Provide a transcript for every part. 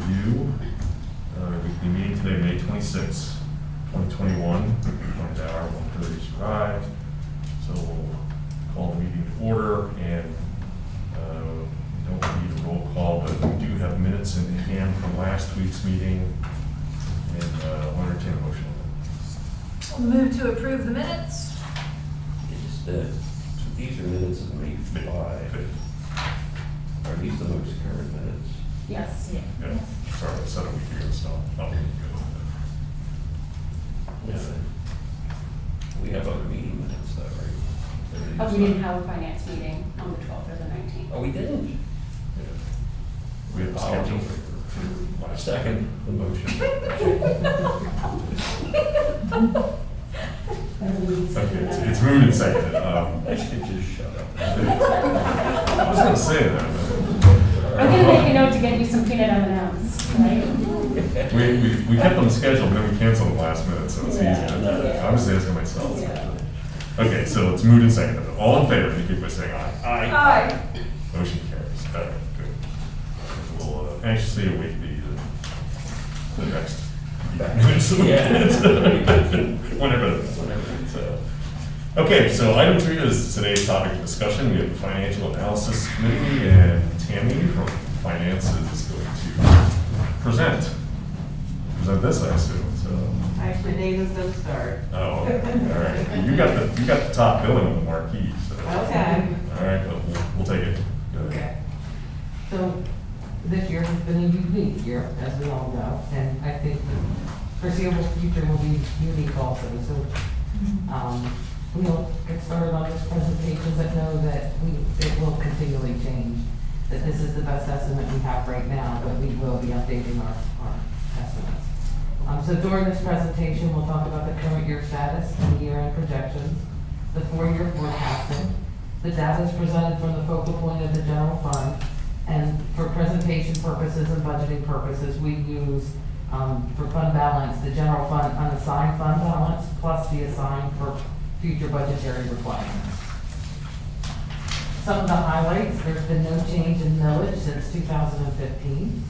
review. Weekly meeting today, May 26, 2021. Appointed hour 1:30 is arrived. So we'll call the meeting to order, and we don't need a roll call, but we do have minutes in hand from last week's meeting, and I'll entertain a motion. I'll move to approve the minutes. These are minutes of May 5. Are these the most current minutes? Yes. Yeah, sorry, I said a week ago, so I'll be good. Yeah. We have other meeting minutes though, right? Oh, we didn't have a finance meeting on the 12th or the 19th. Oh, we didn't? Yeah. We have a schedule for last Second, the motion. Okay, it's moved and seconded. I should just shut up. I was gonna say that, I'm gonna make a note to get you some peanut M&Ms, right? but we kept them scheduled, but then we canceled them last minute, so it's easy. I was asking myself. Yeah. Okay, so it's moved and seconded. All in favor, indicate by saying aye. Aye. Motion carries. Okay, good. We'll anxiously await the next. Whenever. So. Okay, so item 3 is today's topic of discussion. We have the Financial Analysis Committee, and Tammy from Finance is going to present this, I assume. So. Actually, David's gonna start. Oh, okay. All right. You got the top billing on the marquee. So. Okay. All right, we'll take it. Go ahead. Okay. So this year has been a unique year, as we all know, and I think the foreseeable future will be unique also. So we'll get started on this presentation, but know that it will continually change. That this is the best estimate we have right now, but we will be updating our estimates. So during this presentation, we'll talk about the current year status and year-end projections, the 4-year forecasting. The data is presented from the focal point of the general fund, and for presentation purposes and budgeting purposes, we use for fund balance, the general fund unassigned fund balance plus the assigned for future budgetary requirements. Some of the highlights: there's been no change in millage since 2015.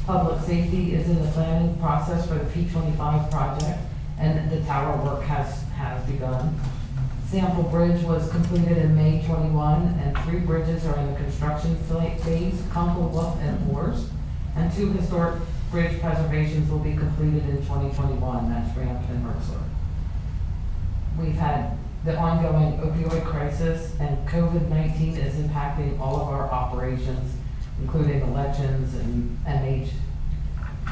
Public safety is in the planning process for the P25 project, and the tower work has begun. Sample Bridge was completed in May 21, and 3 bridges are in the construction phase, Cumberland and Oars, and 2 historic bridge preservations will be completed in 2021, that's Ramp and Mercer. We've had the ongoing opioid crisis, and COVID-19 is impacting all of our operations, including elections and MH,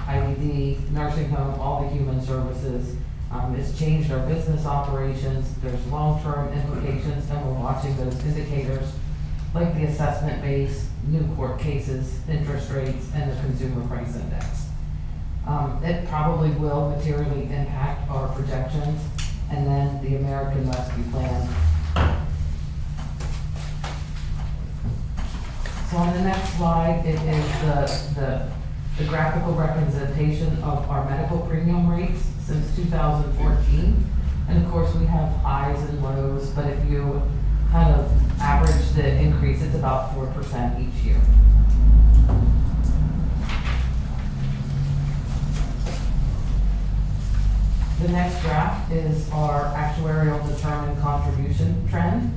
IDD, nursing home, all the human services. It's changed our business operations. There's long-term implications, and we're watching those indicators like the assessment base, new court cases, interest rates, and the consumer price index. It probably will materially impact our projections, and then the American Rescue Plan. So on the next slide, it is the graphical representation of our medical premium rates since 2014. And of course, we have highs and lows, but if you kind of average the increase, it's about 4% each year. The next graph is our actuarial determined contribution trend.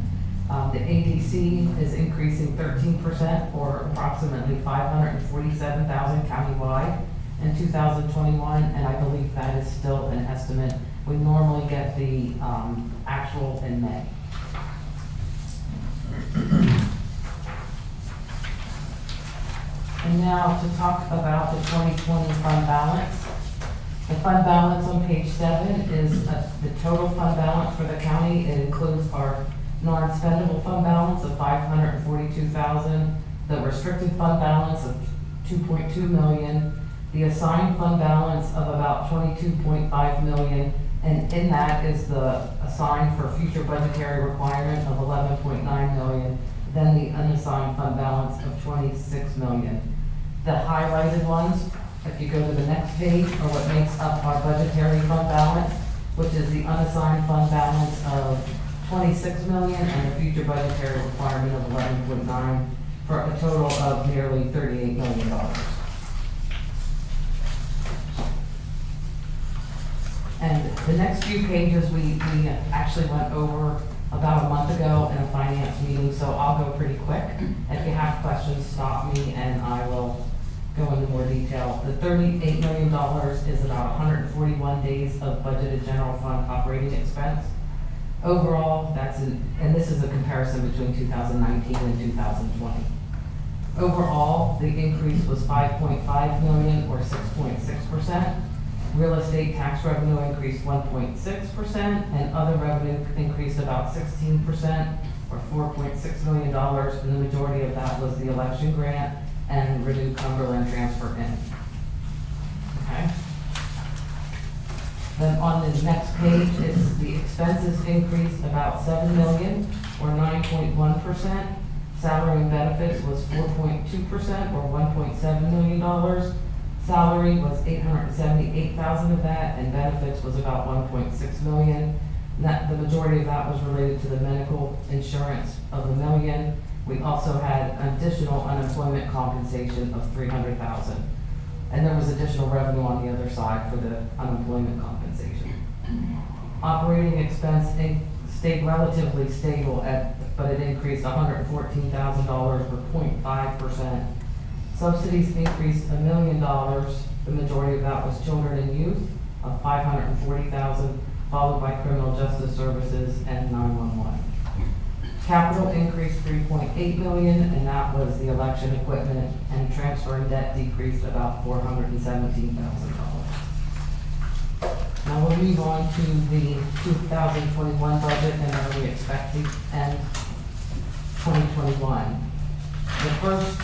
The ADC is increasing 13%, or approximately 547,000 countywide in 2021, and I believe that is still an estimate. We normally get the actual in May. And now to talk about the 2020 fund balance. The fund balance on page 7 is the total fund balance for the county. It includes our non-spendable fund balance of $542,000, the restricted fund balance of $2.2 million, the assigned fund balance of about $22.5 million, and in that is the assigned for future budgetary requirement of $11.9 million, then the unassigned fund balance of $26 million. The highlighted ones, if you go to the next page, are what makes up our budgetary fund balance, which is the unassigned fund balance of $26 million and the future budgetary requirement of $11.9 for a total of nearly $38 million. The next few pages, we actually went over about a month ago in a finance meeting, so I'll go pretty quick. If you have questions, stop me and I will go into more detail. The $38 million is about 141 days of budgeted general fund operating expense. Overall, and this is a comparison between 2019 and 2020. Overall, the increase was 5.5 million or 6.6%. Real estate tax revenue increased 1.6%, and other revenue increased about 16% or $4.6 million, and the majority of that was the election grant and renewed Cumberland transfer in. Okay? Then on the next page is the expenses increased about 7 million or 9.1%. Salary and benefits was 4.2% or $1.7 million. Salary was 878,000 of that, and benefits was about 1.6 million. The majority of that was related to the medical insurance of $1 million. We also had additional unemployment compensation of 300,000. And there was additional revenue on the other side for the unemployment compensation. Operating expense stayed relatively stable but it increased $114,000 or 0.5%. Subsidies increased $1 million. The majority of that was children and youth of 540,000, followed by criminal justice services and 911. Capital increased 3.8 million, and that was the election equipment, and transfer and debt decreased about $417,000. Now we'll move on to the 2021 budget and where we expect to end 2021. The first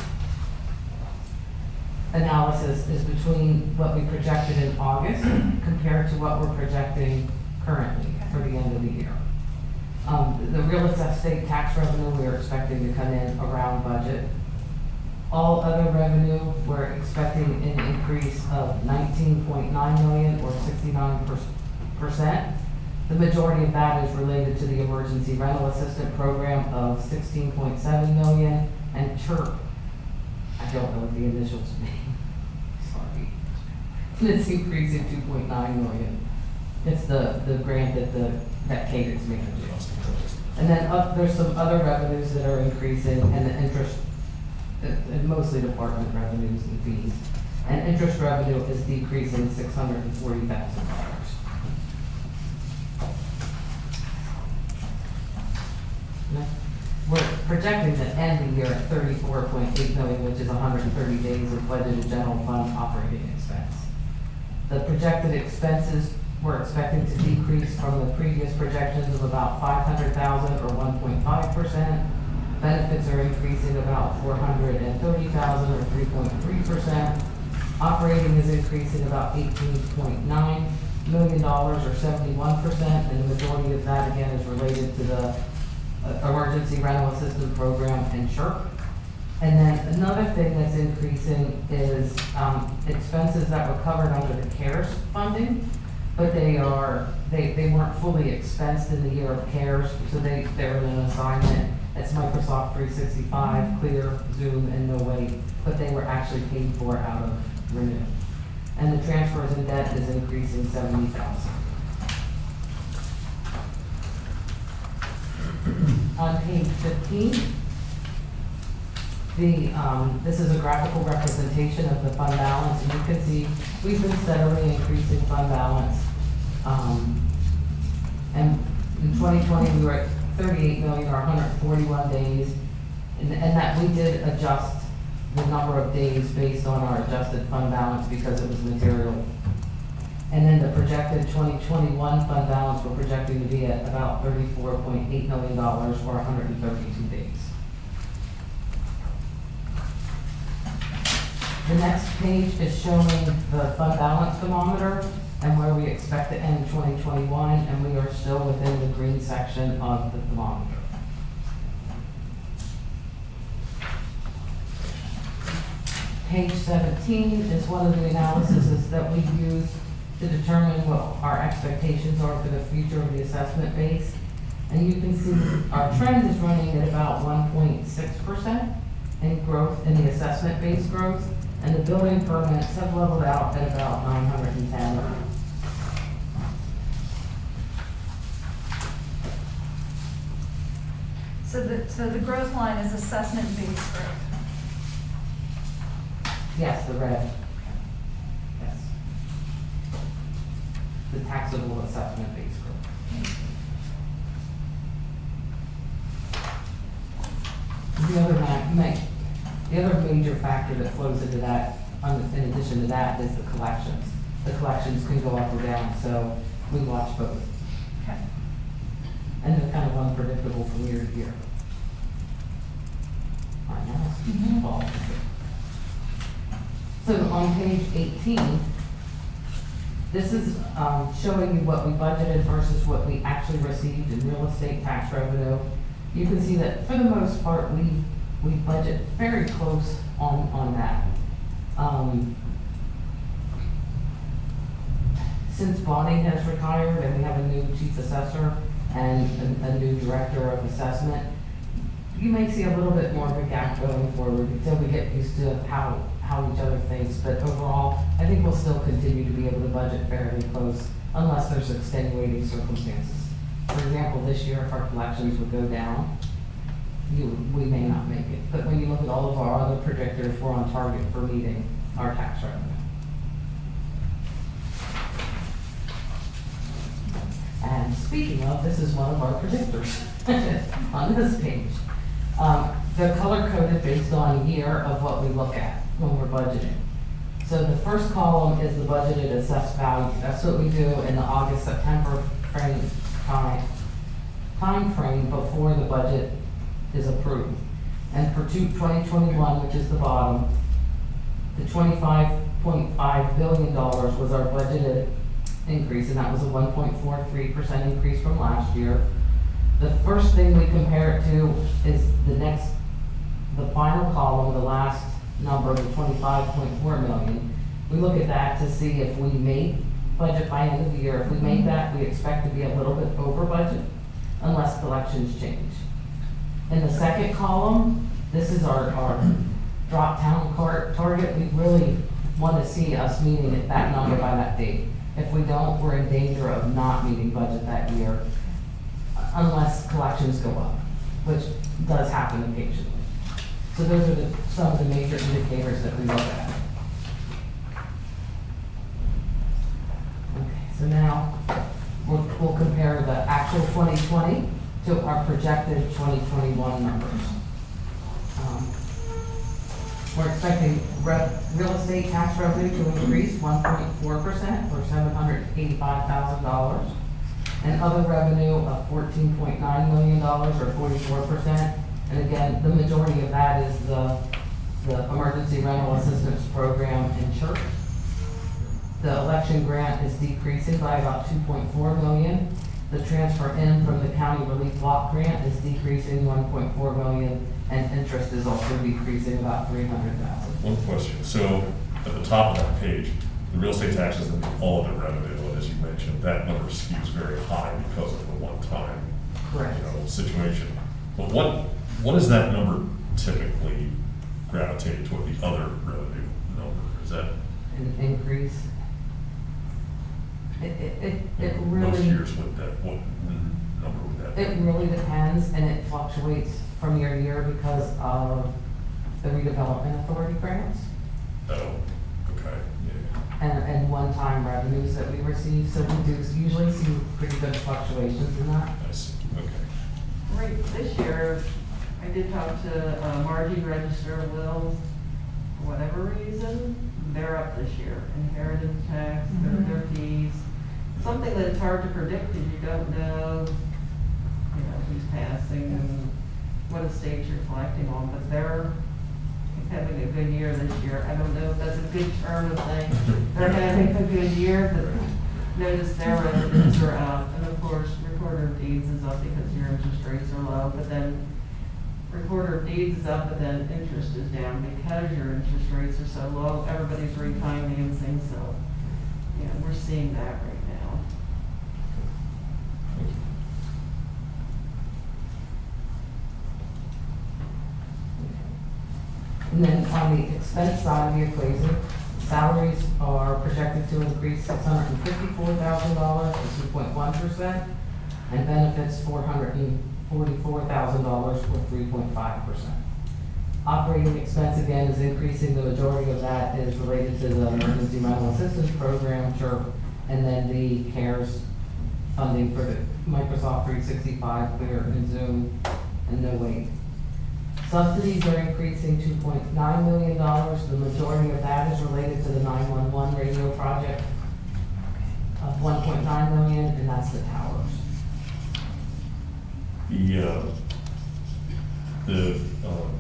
analysis is between what we projected in August compared to what we're projecting currently for the end of the year. The real estate tax revenue, we are expecting to come in around budget. All other revenue, we're expecting an increase of 19.9 million or 69%. The majority of that is related to the emergency rental assistant program of 16.7 million, and CHIRP, I don't know what the initials mean, sorry. It's increasing 2.9 million. It's the grant that Kate is managing. And then there's some other revenues that are increasing, and the interest, and mostly department revenues and fees. And interest revenue is decreasing $640,000. We're projecting to end the year at 34.8 million, which is 130 days of budgeted general fund operating expense. The projected expenses we're expecting to decrease from the previous projections of about 500,000 or 1.5%. Benefits are increasing about 430,000 or 3.3%. Operating is increasing about $18.9 million or 71%, and the majority of that again is related to the emergency rental assistance program and CHIRP. And then another thing that's increasing is expenses that were covered under the CARES funding, but they weren't fully expensed in the year of CARES, so they're in an assignment. It's Microsoft 365, Clear, Zoom, and No Wait, but they were actually paid for out of Renew. And the transfers in debt is increasing 70,000. On page 15, this is a graphical representation of the fund balance, and you can see we've been steadily increasing fund balance. And in 2020, we were at 38 million or 141 days, and that we did adjust the number of days based on our adjusted fund balance because it was material. And then the projected 2021 fund balance, we're projecting to be at about $34.8 million or 132 days. The next page is showing the fund balance thermometer and where we expect to end 2021, and we are still within the green section of the thermometer. Page 17 is one of the analyses that we use to determine what our expectations are for the future of the assessment base. And you can see our trend is running at about 1.6% in growth in the assessment base growth, and the building permits have leveled out at about 910. So the growth line is assessment-based growth. Yes, the red. Yes. The taxable assessment base growth. The other major factor that flows into that, in addition to that, is the collections. The collections can go up or down, so we watch both. Okay. And they're kind of unpredictable from year to year. I know. Fall. So on page 18, this is showing you what we budgeted versus what we actually received in real estate tax revenue. You can see that for the most part, we budget very close on that. Since Bonnie has retired and we have a new chief assessor and a new director of assessment, you may see a little bit more of a gap going forward until we get used to how each other thinks. But overall, I think we'll still continue to be able to budget fairly close unless there's extenuating circumstances. For example, this year, if our collections would go down, we may not make it. But when you look at all of our other predictors, we're on target for meeting our tax revenue. And speaking of, this is one of our predictors on this page. They're color coded based on year of what we look at when we're budgeting. So the first column is the budgeted assessed value. That's what we do in the August, September time frame before the budget is approved. And for 2021, which is the bottom, the $25.5 billion was our budgeted increase, and that was a 1.43% increase from last year. The first thing we compare it to is the final column, the last number, the 25.4 million. We look at that to see if we made budget by end of the year. If we made that, we expect to be a little bit over budget unless collections change. In the second column, this is our drop-down target. We really want to see us meeting that number by that date. If we don't, we're in danger of not meeting budget that year unless collections go up, which does happen occasionally. So those are some of the major indicators that we look at. Okay, so now we'll compare the actual 2020 to our projected 2021 numbers. We're expecting real estate tax revenue to increase 1.4% or $785,000. And other revenue of $14.9 million or 44%. And again, the majority of that is the emergency rental assistance program in church. The election grant is decreasing by about $2.4 million. The transfer in from the county relief block grant is decreasing $1.4 million, and interest is also decreasing about $300,000. One question, so at the top of that page, the real estate taxes and all of the revenue, and as you mentioned, that number skews very high because of the one-time, Correct. Situation. But what does that number typically gravitate toward the other revenue number? Is that An increase. It most really, years what number would that be? it really depends, and it fluctuates from year to year because of the redevelopment authority grants Oh, okay, yeah. and one-time revenues that we receive. So we do usually see pretty good fluctuations in that. I see, okay. Right, this year, I did talk to Margie Register of Wills. For whatever reason, they're up this year. Inheritance tax, their fees. Something that's hard to predict because you don't know, who's passing and what estate you're collecting on. But they're having a good year this year. I don't know if that's a good term of saying they're having a good year, but notice their revenues are up. And of course, recorder of deeds is up because your interest rates are low, but then recorder of deeds is up, but then interest is down because your interest rates are so low. Everybody's refinancing, so, we're seeing that right now. Thank you. And then on the expense side of the equation, salaries are projected to increase $654,000 to 2.1%, and benefits $410,000 $44,000 or 3.5%. Operating expense again is increasing, the majority of that is related to the Emergency Medical Assistance Program, CHIRP, and then the CARES funding for the Microsoft 365, Clear, and Zoom, and No Wait. Subsidies are increasing $2.9 million. The majority of that is related to the 911 radio project of $1.9 million, and that's the towers. The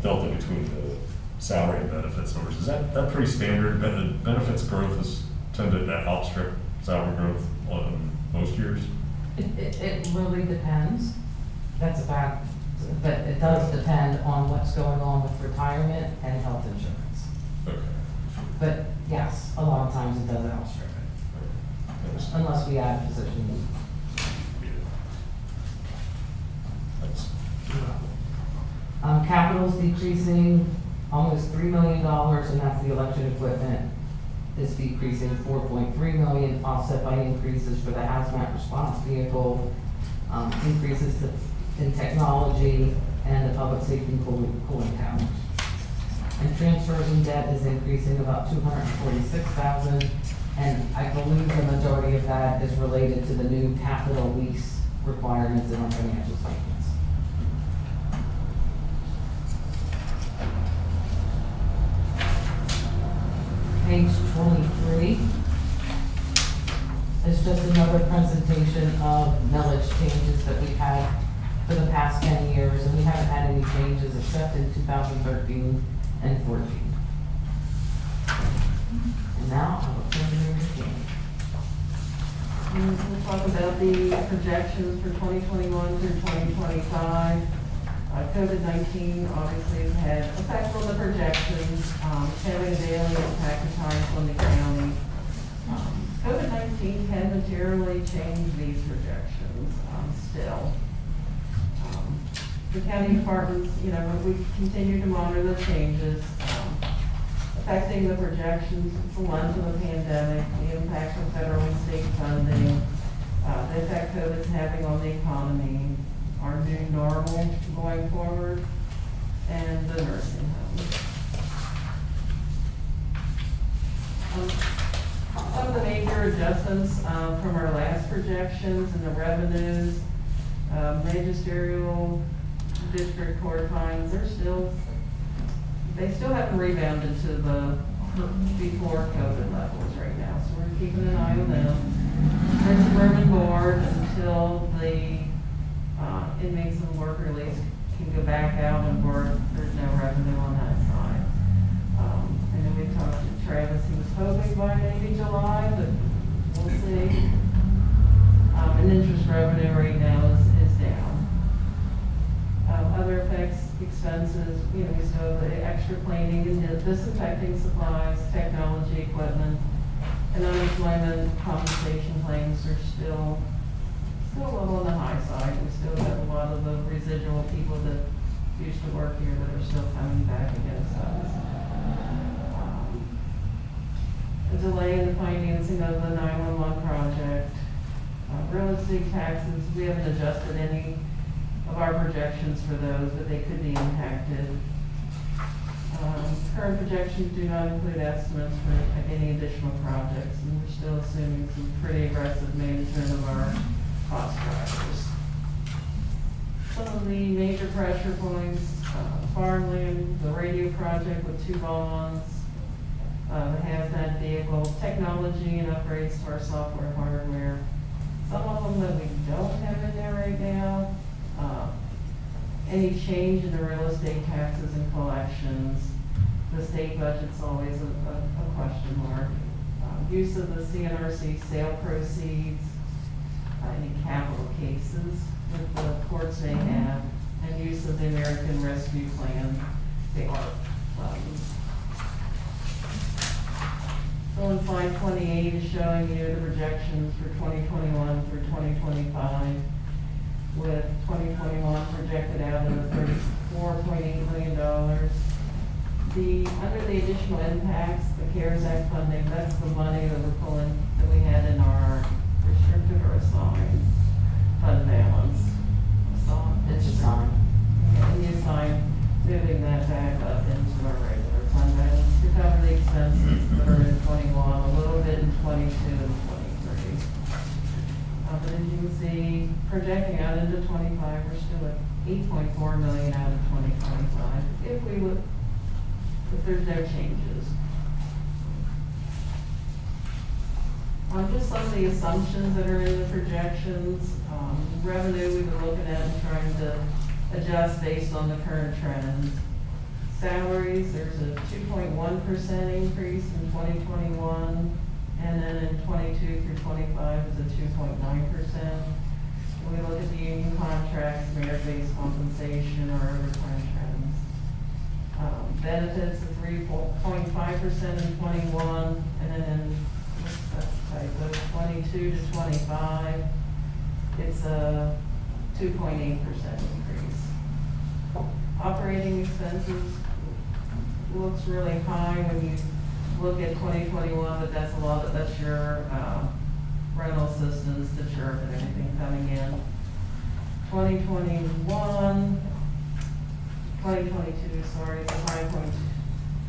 delta between the salary and benefits numbers, is that pretty standard? Benefits growth has tended to outstrip salary growth on most years? It really depends. That's a fact, but it does depend on what's going on with retirement and health insurance. Okay. But yes, a lot of times it does outstrip it, unless we add positions. Thanks. Capital's decreasing almost $3 million, and that's the election equipment is decreasing $4.3 million, offset by increases for the hazmat response vehicle, increases in technology, and the public safety and cooling towers. And transfers in debt is increasing about $246,000, and I believe the majority of that is related to the new capital lease requirements in our financial statements. Page 23 is just another presentation of millage changes that we've had for the past 10 years, and we haven't had any changes except in 2013 and 14. And now I will turn it over to Jamie. We'll talk about the projections for 2021 through 2025. COVID-19 obviously has had effect on the projections, having a daily impact at times on the county. COVID-19 can materially change these projections still. The county departments, we continue to monitor the changes affecting the projections, the lens of the pandemic, the impact of federal and state funding, the effect COVID's having on the economy, our new normal going forward, and the nursing homes. Some of the major adjustments from our last projections and the revenues, magisterial district court fines, they still haven't rebounded to the before COVID levels right now, so we're keeping an eye on them. There's a suburban board until the inmates and work release can go back out and work. There's no revenue on that side. And then we talked to Travis, he was hoping by maybe July, but we'll see. And interest revenue right now is down. Other effects, expenses, we still have the extra cleaning and disinfecting supplies, technology equipment, and unemployment compensation claims are still a little on the high side. We still have a lot of the residual people that used to work here that are still coming back against us. A delay in the financing of the 911 project. Real estate taxes, we haven't adjusted any of our projections for those, but they could be impacted. Current projections do not include estimates for any additional projects, and we're still assuming some pretty aggressive management of our cost drivers. Some of the major pressure points, farmland, the radio project with 2 bonds, the hazmat vehicle, technology and upgrades to our software hardware. Some of them that we don't have in there right now. Any change in the real estate taxes and collections. The state budget's always a question mark. Use of the CNRC sale proceeds, any capital cases that the courts may have, and use of the American Rescue Plan, the ARP funds. So on slide 28 is showing you the projections for 2021 through 2025, with 2021 projected out at $34.8 million. Under the additional impacts, the CARES Act funding, that's the money that we're pulling, that we had in our restricted or assigned fund balance. It's just projecting out into 25, we're still at 8.4 million out of 2025, if there's no changes. On just some of the assumptions that are in the projections, revenue we've been looking at and trying to adjust based on the current trends. Salaries, there's a 2.1% increase in 2021, and then in 22 through 25 is a 2.9%. When we look at the union contracts, merit-based compensation, or overtime trends. Benefits of 3.5% in 21, and then in, so 22 to 25, it's a 2.8% increase. Operating expenses looks really high when you look at 2021, but that's that's your rental systems, the church and everything coming in. 2022, sorry, it's a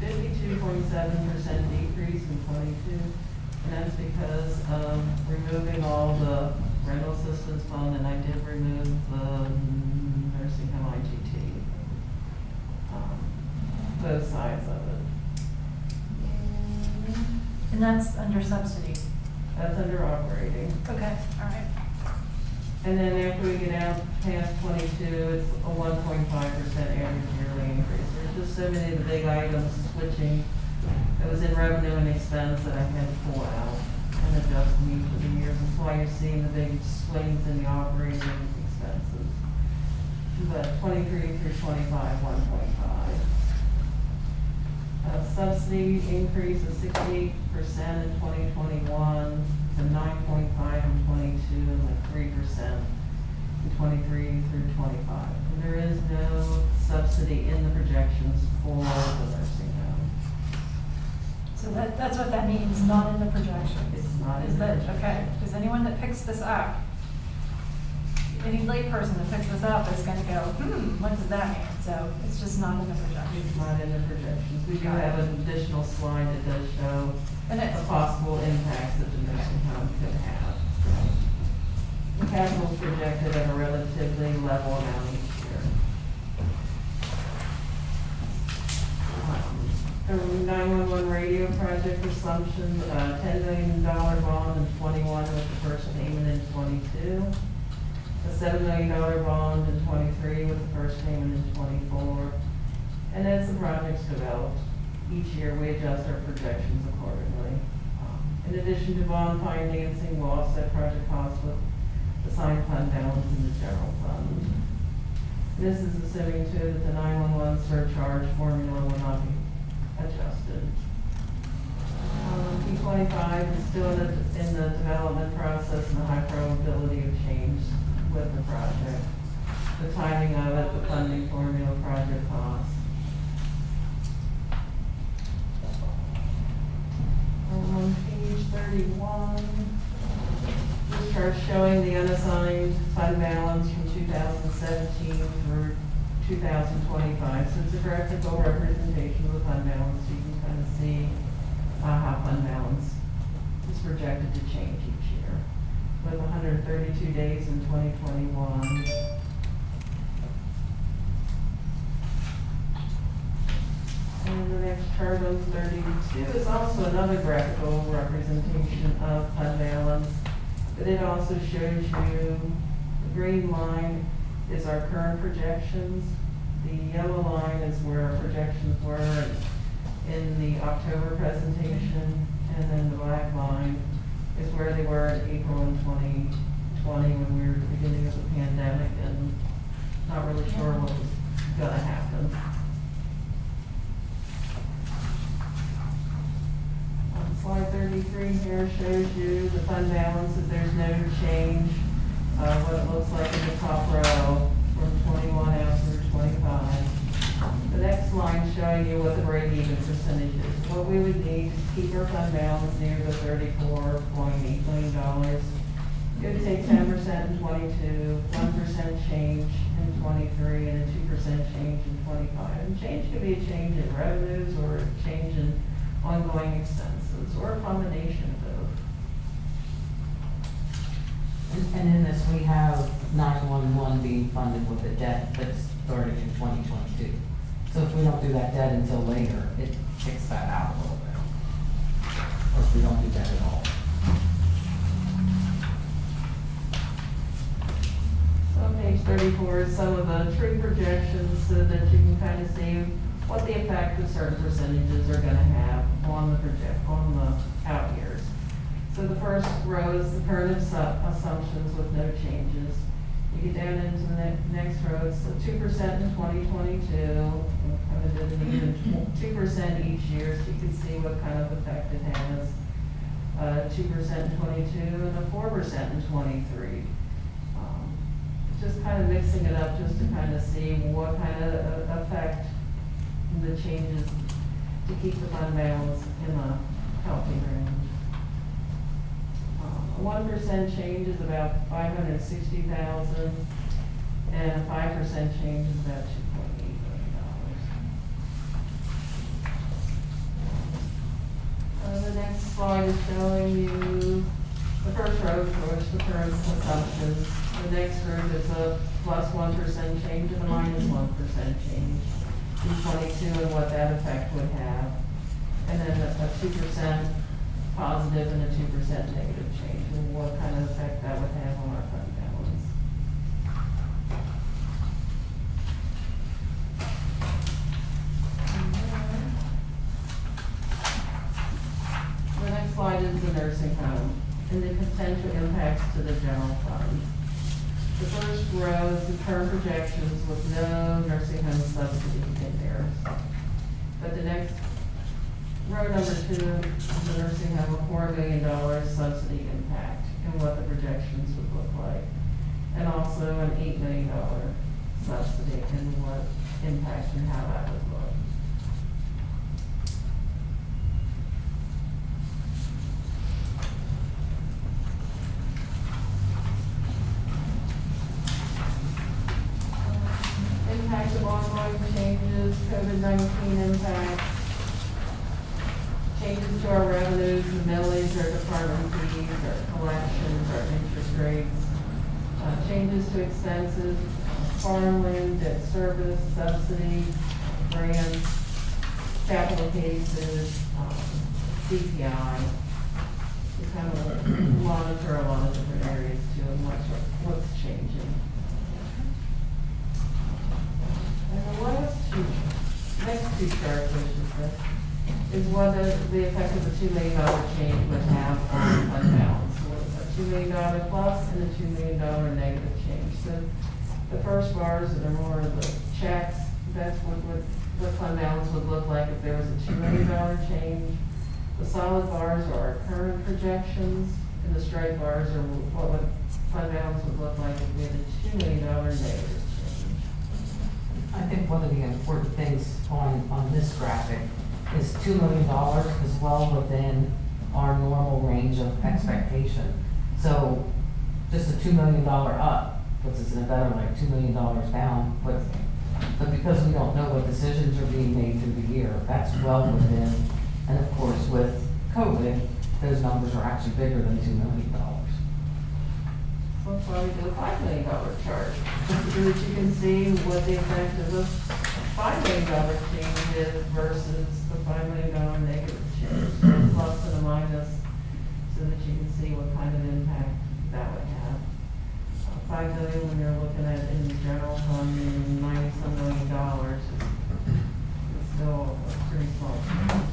52.7% decrease in 22. And that's because of removing all the rental assistance fund, and I did remove the nursing home IGT. Both sides of it. And that's under subsidy. That's under operating. Okay, all right. And then after we get out past 22, it's a 1.5% average yearly increase. There's just so many of the big items switching. It was in revenue and expense that I had to pull out and adjust them each of the years. That's why you're seeing the big swings in the operating expenses. But 23 through 25, 1.5. Subsidy increase of 68% in 2021, to 9.5 in 22, and like 3% in 23 through 25. And there is no subsidy in the projections for the nursing home. So that's what that means, not in the projections. It's not in Is the that, projections. okay, because anyone that picks this up, any layperson that picks this up is gonna go, what does that mean? So it's just not in the projections. It's not in the projections. We do have an additional slide that does show And the it's, possible impacts that the nursing home could have. The capital is projected at a relatively level amount each year. The 911 radio project assumption, $10 million bond in 21 with the first payment in 22. A $7 million bond in 23 with the first payment in 24. And as the project's developed, each year we adjust our projections accordingly. In addition to bond financing, we'll offset project costs with assigned fund balance in the general fund. This is assuming too that the 911 surcharge formula will not be adjusted. P25 is still in the development process and the high probability of change with the project. The timing of it, the funding formula, project costs. On page 31, this chart showing the unassigned fund balance from 2017 through 2025. So it's a graphical representation of the fund balance, so you can kind of see how fund balance is projected to change each year. With 132 days in 2021. And the next chart on 32 is also another graphical representation of fund balance, but it also shows you the green line is our current projections. The yellow line is where our projections were in the October presentation, and then the black line is where they were in April in 2020 when we were at the beginning of the pandemic and not really sure what was gonna happen. Slide 33 here shows you the fund balance, if there's no change, what it looks like in the top row from 21 out through 25. The next line showing you what the break-even percentage is. What we would need to keep our fund balance near the $34.8 million. It would take 10% in 22, 1% change in 23, and a 2% change in 25. And change could be a change in revenues or a change in ongoing expenses, or a combination of both. And in this, we have 911 being funded with a debt that's started in 2022. So if we don't do that debt until later, it kicks that out a little bit. Or if we don't do that at all. So on page 34 is some of the true projections so that you can kind of see what the effect of certain percentages are gonna have on the out years. So the first row is the current assumptions with no changes. You get down into the next row, it's the 2% in 2022, kind of did an even 2% each year, so you can see what kind of effect it has. 2% in 22 and a 4% in 23. Just kind of mixing it up just to kind of see what kind of effect the changes to keep the fund balance in a healthy range. A 1% change is about $560,000, and a 5% change is about $2.8 million. The next slide is showing you the first row, of course, the current assumptions. The next group is a plus 1% change and a minus 1% change in 22 and what that effect would have. And then a 2% positive and a 2% negative change and what kind of effect that would have on our fund balance. The next slide is the nursing home and the potential impacts to the general fund. The first row is the current projections with no nursing home subsidy in there. But the next, row number 2 is the nursing home, a $4 million subsidy impact and what the projections would look like. And also an $8 million subsidy and what impact and how that would look. Impact of ongoing changes, COVID-19 impact, changes to our revenues, the millage, our department fees, our collections, our interest rates, changes to expenses, farmland, debt service, subsidies, grants, capital cases, CPI. We kind of monitor a lot of different areas too and what's changing. And the next two charts, I should say, is what the effect of the $2 million change would have on fund balance. So it's a $2 million plus and a $2 million negative change. So the first bars that are more of the checks, that's what fund balance would look like if there was a $2 million change. The solid bars are our current projections, and the straight bars are what fund balance would look like if we had a $2 million negative. I think one of the important things on this graphic is $2 million is well within our normal range of expectation. So just a $2 million up puts us in a better, like $2 million down, but because we don't know what decisions are being made through the year, that's well within. And of course, with COVID, those numbers are actually bigger than $2 million. That's why we do a $5 million chart, so that you can see what the effect of the $5 million change is versus the $5 million negative change, so a plus and a minus, so that you can see what kind of impact that would have. $5 million when you're looking at in the general fund, $90-some million is still a pretty small change.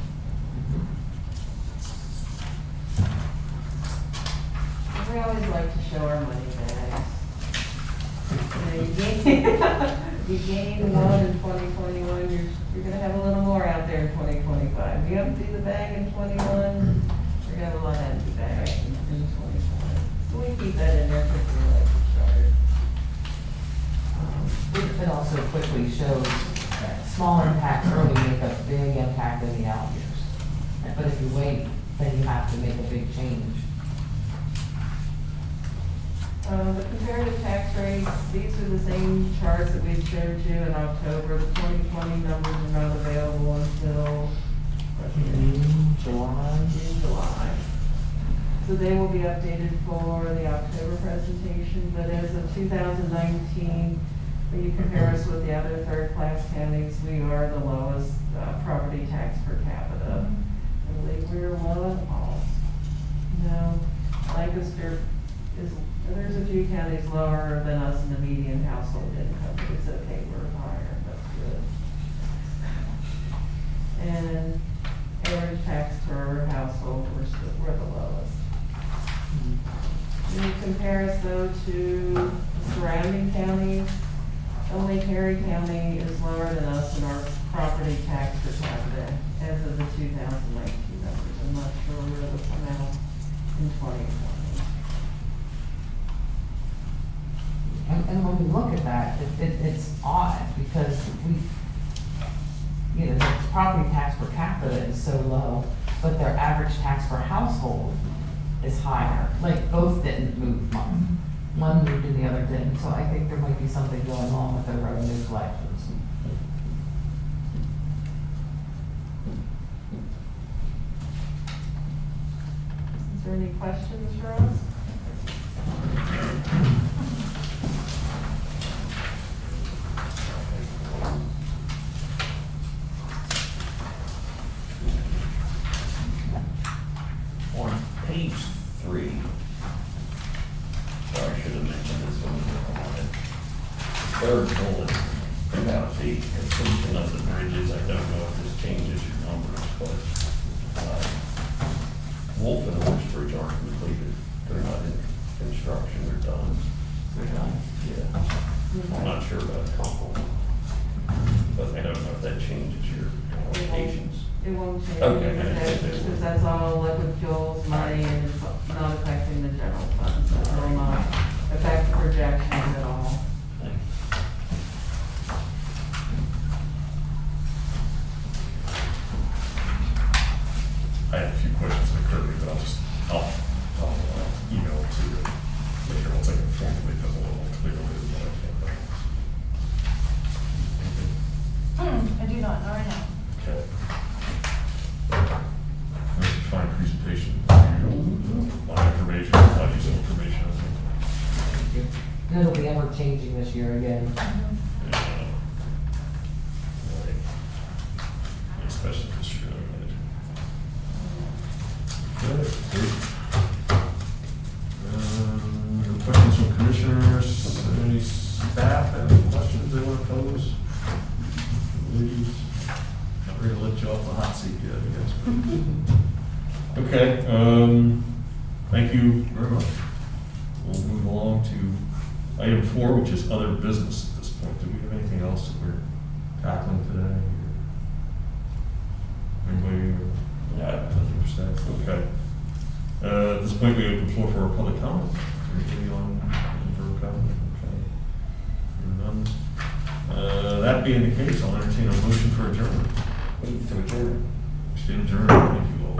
We always like to show our money bags. You gain one in 2021, you're gonna have a little more out there in 2025. You empty the bag in 21, you're gonna have a lot of empty bags in 25. So we keep that in there because we like to chart. It also quickly shows that small impacts early make a big impact in the out years. But if you wait, then you have to make a big change. The comparative tax rates, these are the same charts that we showed you in October. The 2020 numbers are not available until July. July. So they will be updated for the October presentation, but as of 2019, when you compare us with the other third-class counties, we are the lowest property tax per capita. I believe we're low in all. No, Lancaster is, there's a few counties lower than us in the median household income, but it's okay, we're higher, that's good. And average tax per household, we're the lowest. When you compare us though to the surrounding counties, only Perry County is lower than us in our property tax per capita as of the 2019 numbers. I'm not sure where they'll come out in 2020. And when we look at that, it's odd because the property tax per capita is so low, but their average tax per household is higher. Like both didn't move much. One moved and the other didn't. So I think there might be something going on with their revenue collections. Is there any questions for us? On page 3, sorry, I should have mentioned this one on it. Third bullet, penalty, completion of the bridges. I don't know if this changes your numbers, but Wolf and Orange Bridge aren't completed. They're not in construction, they're done. They're done. Yeah. I'm not sure about Cumberland, but I don't know if that changes your allocations. It won't change, Okay. because that's all liquid fuels money and it's not affecting the general fund, so it will not affect the projections at all. I have a few questions that occurred to me, but I'll email it to you later once I can formulate them a little clearly. I do not, right now. Okay. That's a fine presentation. A lot of information, a lot of useful information. And it'll be ever changing this year again. Especially this year. Good. Questions from commissioners, any staff have any questions they want to pose? Please, not ready to let you off the hot seat yet, I guess. Okay, thank you very much. We'll move along to item 4, which is other business at this point. Do we have anything else that we're tackling today? Anybody? Yeah. Okay. At this point, we open the floor for a public comment. Is there anybody on for a comment? Okay. None. That being the case, I'll entertain a motion for adjournment. Move to adjourn. Stand adjourned. Thank you all.